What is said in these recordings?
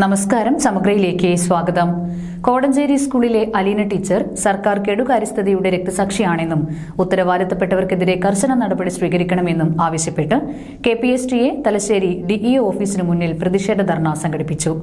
നമസ്കാരം. സമഗ്രയിലേക്ക് സ്വാഗതം. കോടഞ്ചേരി സ്കൂളിലെ അലീന ടീച്ചർ സർക്കാർ കെടുകാര്യസ്ഥതയുടെ രക്തസാക്ഷിയാണെന്നും ഉത്തരവാദിത്തപ്പെട്ടവർക്കെതിരെ കർശന നടപടി സ്വീകരിക്കണമെന്നും ആവശ്യപ്പെട്ട് KPSTA തലശ്ശേരി DEO ഓഫീസിനു മുന്നിൽ പ്രതിഷേധ ധർണ സംഘടിപ്പിച്ചു.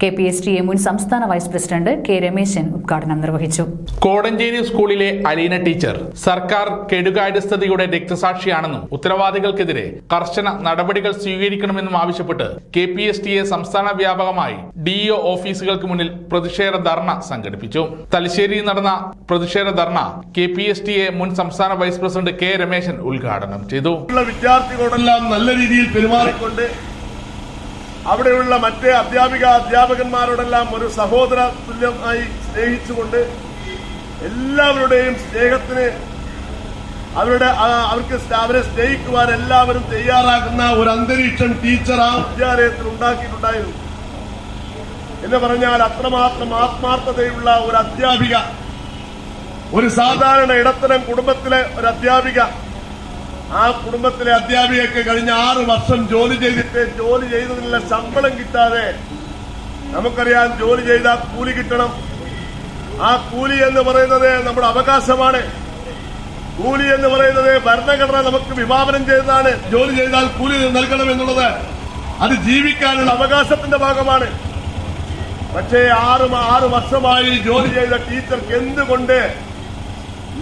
KPSTA മുൻ സംസ്ഥാന വൈസ് പ്രസിഡന്റ് K. രമേശൻ ഉദ്ഘാടനം നിർവഹിച്ചു. കോടഞ്ചേരി സ്കൂളിലെ അലീന ടീച്ചർ സർക്കാർ കെടുകാര്യസ്ഥതയുടെ രക്തസാക്ഷിയാണെന്നും ഉത്തരവാദികൾക്കെതിരെ കർശന നടപടികൾ സ്വീകരിക്കണമെന്നും ആവശ്യപ്പെട്ട് KPSTA സംസ്ഥാന വ്യാപകമായി DEO ഓഫീസുകൾക്ക് മുന്നിൽ പ്രതിഷേധ ധർണ സംഘടിപ്പിച്ചു. തലശ്ശേരിയിൽ നടന്ന പ്രതിഷേധ ധർണ KPSTA മുൻ സംസ്ഥാന വൈസ് പ്രസിഡന്റ് K. രമേശൻ ഉദ്ഘാടനം ചെയ്തു. വിദ്യാർത്ഥികളോടെല്ലാം നല്ല രീതിയിൽ പെരുമാറിക്കൊണ്ട് അവിടെയുള്ള മറ്റ് അധ്യാപകന്മാരോടെല്ലാം ഒരു സഹോദര തുല്യമായി സ്നേഹിച്ചുകൊണ്ട് എല്ലാവരുടെയും സ്നേഹത്തിന് അവരെ സ്നേഹിക്കുവാൻ എല്ലാവരും തയ്യാറാകുന്ന ഒരു അന്തരീക്ഷം ടീച്ചർ ആ വിദ്യാലയത്തിൽ ഉണ്ടാക്കിയിട്ടുണ്ടായിരുന്നു എന്ന് പറഞ്ഞാൽ അത്രമാത്രം ആത്മാർത്ഥതയുള്ള ഒരു അധ്യാപിക, ഒരു സാധാരണ ഇടത്തരം കുടുംബത്തിലെ ഒരു അധ്യാപിക, ആ കുടുംബത്തിലെ അധ്യാപികയ്ക്ക് കഴിഞ്ഞ 6 വർഷം ജോലി ചെയ്തതിനുള്ള ശമ്പളം കിട്ടാതെ, നമുക്കറിയാം ജോലി ചെയ്താൽ കൂലി കിട്ടണം. ആ കൂലി എന്ന് പറയുന്നത് നമ്മുടെ അവകാശമാണ്. കൂലി എന്ന് പറയുന്നത് ഭരണഘടന നമുക്ക് വിഭാവനം ചെയ്തതാണ്. ജോലി ചെയ്താൽ കൂലി നൽകണം എന്നുള്ളത് അത് ജീവിക്കാനുള്ള അവകാശത്തിന്റെ ഭാഗമാണ്. പക്ഷേ 6 വർഷമായി ജോലി ചെയ്ത ടീച്ചർക്ക് എന്തുകൊണ്ട്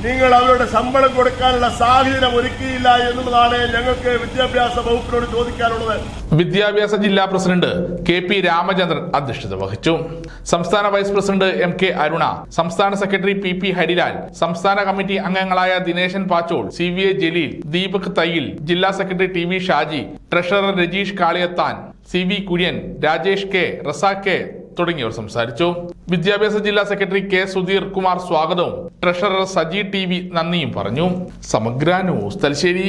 നിങ്ങൾ അവരുടെ ശമ്പളം കൊടുക്കാനുള്ള സാഹചര്യം ഒരുക്കിയില്ല എന്നുള്ളതാണ് ഞങ്ങൾക്ക് വിദ്യാഭ്യാസ വകുപ്പിനോട് ചോദിക്കാനുള്ളത്. വിദ്യാഭ്യാസ ജില്ലാ പ്രസിഡന്റ് KP രാമചന്ദ്രൻ അധ്യക്ഷത വഹിച്ചു. സംസ്ഥാന വൈസ് പ്രസിഡന്റ് MK അരുണ, സംസ്ഥാന സെക്രട്ടറി PP ഹരിലാൽ, സംസ്ഥാന കമ്മിറ്റി അംഗങ്ങളായ ദിനേശൻ പാച്ചോൾ, CVA ജലീൽ, ദീപക് തയ്യിൽ, ജില്ലാ secretary TV Shaji, treasurer Rajeesh Kaliyathan, CV Kurian, Rajesh K, Razak K തുടങ്ങിയവർ സംസാരിച്ചു. വിദ്യാഭ്യാസ ജില്ലാ സെക്രട്ടറി K. സുധീർ കുമാർ സ്വാഗതവും ട്രഷറർ സജി TV നന്ദിയും പറഞ്ഞു. സമഗ്ര ന്യൂസ് തലശ്ശേരി.